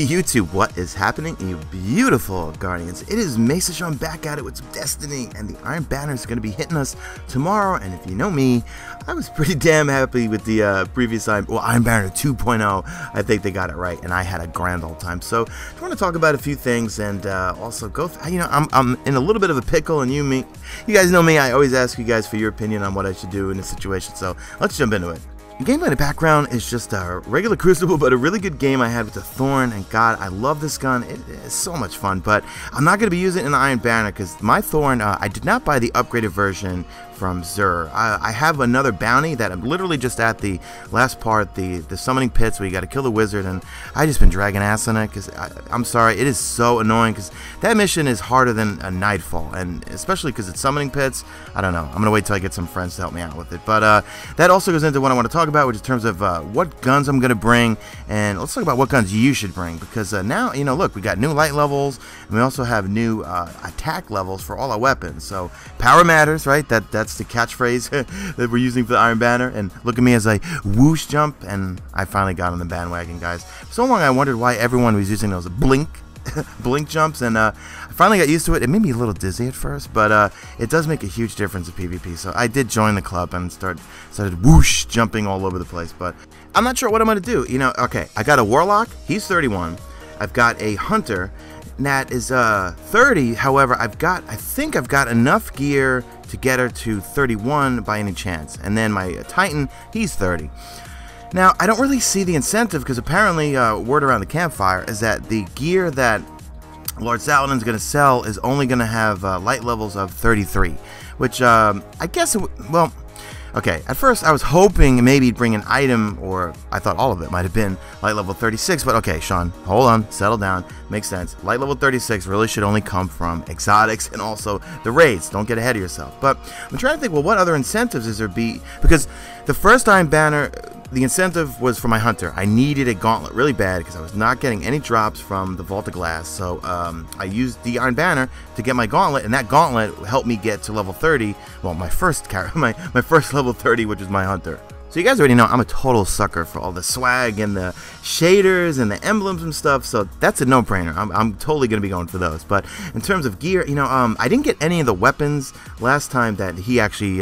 YouTube, what is happening, you beautiful Guardians? It is Mesa Sean back at it with some Destiny, and the Iron Banner is going to be hitting us tomorrow. And if you know me, I was pretty damn happy with the previous Iron Banner 2.0. I think they got it right, and I had a grand old time. So I want to talk about a few things, and also go. I'm in a little bit of a pickle, and you guys know me. I always ask you guys for your opinion on what I should do in this situation. So let's jump into it. The gameplay in the background is just a regular Crucible, but a really good game I had with the Thorn, and God, I love this gun. It is so much fun, but I'm not going to be using it in the Iron Banner because my Thorn, I did not buy the upgraded version from Xur. I have another bounty that I'm literally just at the last part, the summoning pits where you got to kill the wizard, and I just been dragging ass on it because I'm sorry, it is so annoying because that mission is harder than a Nightfall, and especially because it's summoning pits. I don't know. I'm gonna wait till I get some friends to help me out with it, but that also goes into what I want to talk about, which is in terms of what guns I'm gonna bring, and let's talk about what guns you should bring because now look, we got new light levels, and we also have new attack levels for all our weapons. So power matters, right? That's the catchphrase that we're using for the Iron Banner. And look at me as I whoosh jump, and I finally got on the bandwagon, guys. For so long I wondered why everyone was using those blink jumps, and I finally got used to it. It made me a little dizzy at first, but it does make a huge difference in PvP. So I did join the club and started whoosh jumping all over the place, but I'm not sure what I'm gonna do. Okay, I got a Warlock, he's 31. I've got a Hunter that is 30. However, I think I've got enough gear to get her to 31 by any chance. And then my Titan, he's 30. Now, I don't really see the incentive because apparently word around the campfire is that the gear that Lord Saladin is going to sell is only going to have light levels of 33, which I guess, well, okay, at first I was hoping maybe he'd bring an item, or I thought all of it might have been light level 36, but okay, Sean, hold on, settle down, makes sense. Light level 36 really should only come from exotics and also the raids. Don't get ahead of yourself. But I'm trying to think, well, what other incentives is there be? Because the first Iron Banner, the incentive was for my Hunter. I needed a gauntlet really bad because I was not getting any drops from the Vault of Glass. So I used the Iron Banner to get my gauntlet, and that gauntlet helped me get to level 30. Well, my first level 30, which is my Hunter. So you guys already know I'm a total sucker for all the swag and the shaders and the emblems and stuff, so that's a no-brainer. I'm totally going to be going for those. But in terms of gear, I didn't get any of the weapons last time that he actually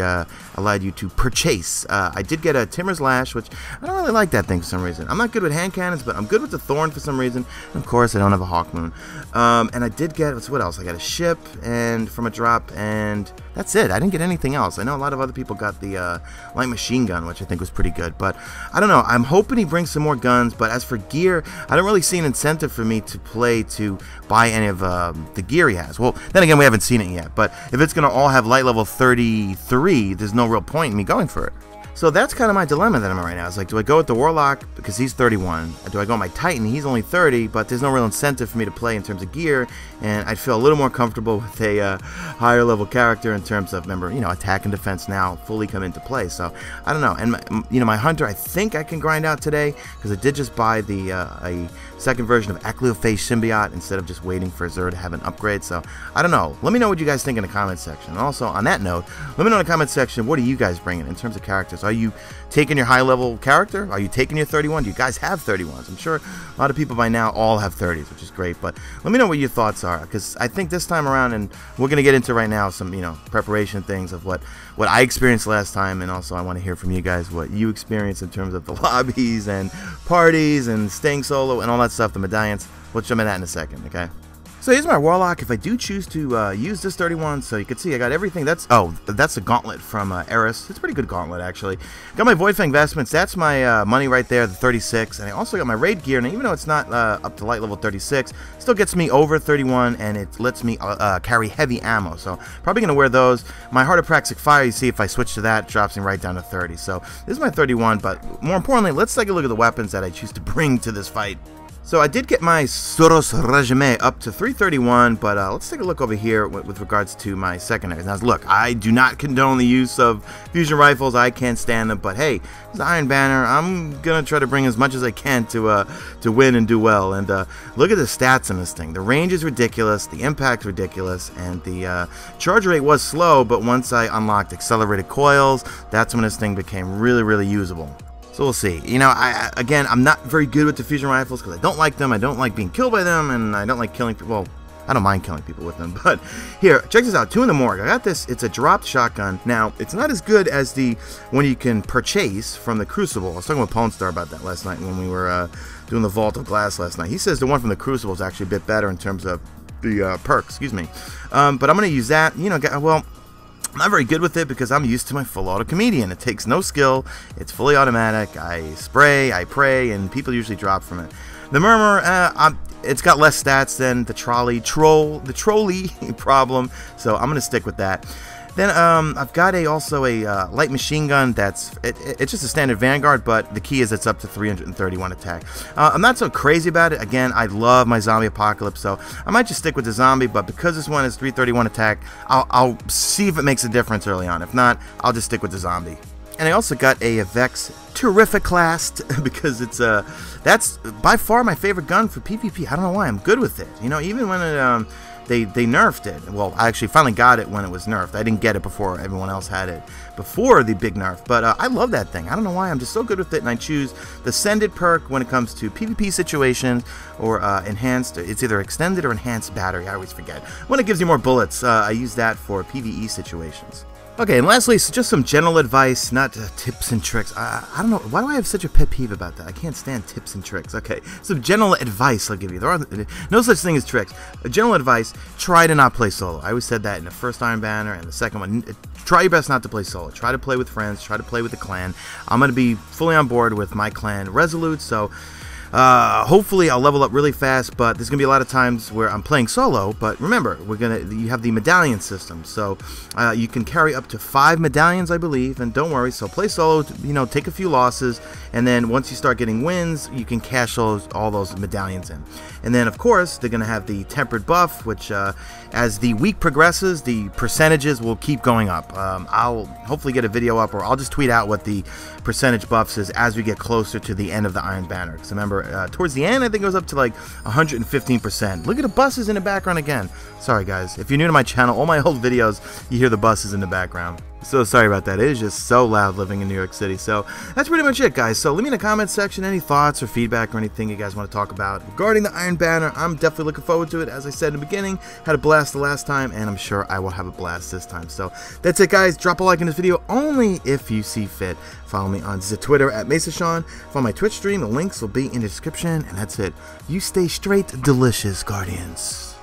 allowed you to purchase. I did get a Timur's Lash, which I don't really like that thing for some reason. I'm not good with hand cannons, but I'm good with the Thorn for some reason. And of course, I don't have a Hawk Moon. And I did get, what else? I got a ship and from a drop, and that's it. I didn't get anything else. I know a lot of other people got the light machine gun, which I think was pretty good, but I don't know. I'm hoping he brings some more guns, but as for gear, I don't really see an incentive for me to buy any of the gear he has. Well, then again, we haven't seen it yet, but if it's going to all have light level 33, there's no real point in me going for it. So that's kind of my dilemma that I'm in right now. It's like, do I go with the Warlock because he's 31? Do I go with my Titan? He's only 30, but there's no real incentive for me to play in terms of gear, and I'd feel a little more comfortable with a higher level character in terms of, remember, attack and defense now fully come into play. So I don't know. And my Hunter, I think I can grind out today because I did just buy the a second version of Activision Symbiote instead of just waiting for Xur to have an upgrade. So I don't know. Let me know what you guys think in the comment section. And also on that note, let me know in the comment section, what are you guys bringing in terms of characters? Are you taking your high level character? Are you taking your 31? Do you guys have 31s? I'm sure a lot of people by now all have 30s, which is great, but let me know what your thoughts are, because I think this time around, and we're going to get into right now some preparation things of what I experienced last time, and also I want to hear from you guys what you experienced in terms of the lobbies and parties and staying solo and all that stuff, the medallions. We'll jump into that in a second, okay? So here's my Warlock. If I do choose to use this 31, so you can see I got everything. That's the gauntlet from Eris. It's a pretty good gauntlet, actually. Got my Voidfang vestments. That's my money right there, the 36. And I also got my raid gear. And even though it's not up to light level 36, still gets me over 31, and it lets me carry heavy ammo. So probably going to wear those. My Heart of Praxic Fire, you see if I switch to that, drops me right down to 30. So this is my 31, but more importantly, let's take a look at the weapons that I choose to bring to this fight. So I did get my Soros Regime up to 331, but let's take a look over here with regards to my secondaries. Now, look, I do not condone the use of fusion rifles. I can't stand them, but hey, it's Iron Banner. I'm gonna try to bring as much as I can to win and do well. And look at the stats on this thing. The range is ridiculous, the impact's ridiculous, and the charge rate was slow. But once I unlocked accelerated coils, that's when this thing became really, really usable. So we'll see. You know, again, I'm not very good with diffusion rifles because I don't like them. I don't like being killed by them, and I don't like killing people. Well, I don't mind killing people with them. But here, check this out. 2 in the morgue. I got this. It's a dropped shotgun. Now, it's not as good as the one you can purchase from the Crucible. I was talking with Pwn Star about that last night when we were doing the Vault of Glass last night. He says the one from the Crucible is actually a bit better in terms of the perks. Excuse me. But I'm going to use that. You know, well, I'm not very good with it because I'm used to my full auto comedian. It takes no skill. It's fully automatic. I spray, I pray, and people usually drop from it. The Murmur, it's got less stats than the trolley problem, so I'm gonna stick with that. Then I've got also a light machine gun it's just a standard Vanguard, but the key is it's up to 331 attack. I'm not so crazy about it. Again, I love my zombie apocalypse, so I might just stick with the zombie, but because this one is 331 attack, I'll see if it makes a difference early on. If not, I'll just stick with the zombie. And I also got a Vex Terrificlast because that's by far my favorite gun for PvP. I don't know why, I'm good with it. You know, even when it, they nerfed it. Well, I actually finally got it when it was nerfed. I didn't get it before everyone else had it, before the big nerf. But I love that thing. I don't know why, I'm just so good with it, and I choose the Sended perk when it comes to PvP situations or enhanced. It's either extended or enhanced battery. I always forget. When it gives you more bullets, I use that for PvE situations. Okay, and lastly, so just some general advice, not tips and tricks. I don't know, why do I have such a pet peeve about that? I can't stand tips and tricks. Okay, some general advice I'll give you. There are no such thing as tricks. General advice, try to not play solo. I always said that in the first Iron Banner and the second one. Try your best not to play solo. Try to play with friends, try to play with the clan. I'm going to be fully on board with my clan Resolute, so hopefully I'll level up really fast, but there's gonna be a lot of times where I'm playing solo. But remember, you have the medallion system, so you can carry up to 5 medallions, I believe. And don't worry, so play solo, you know, take a few losses, and then once you start getting wins, you can cash all those medallions in. And then of course they're gonna have the tempered buff, which as the week progresses, the percentages will keep going up. I'll hopefully get a video up, or I'll just tweet out what the percentage buffs is as we get closer to the end of the Iron Banner. Because remember, towards the end, I think it was up to like 115%. Look at the buses in the background again. Sorry guys, if you're new to my channel, all my old videos, you hear the buses in the background. So sorry about that. It is just so loud living in New York City. So that's pretty much it, guys. So leave me in the comments section any thoughts or feedback or anything you guys want to talk about regarding the Iron Banner. I'm definitely looking forward to it. As I said in the beginning, had a blast the last time, and I'm sure I will have a blast this time. So that's it, guys. Drop a like in this video only if you see fit. Follow me on Twitter at MesaSean. Follow my Twitch stream. The links will be in the description. And that's it. You stay straight delicious, Guardians.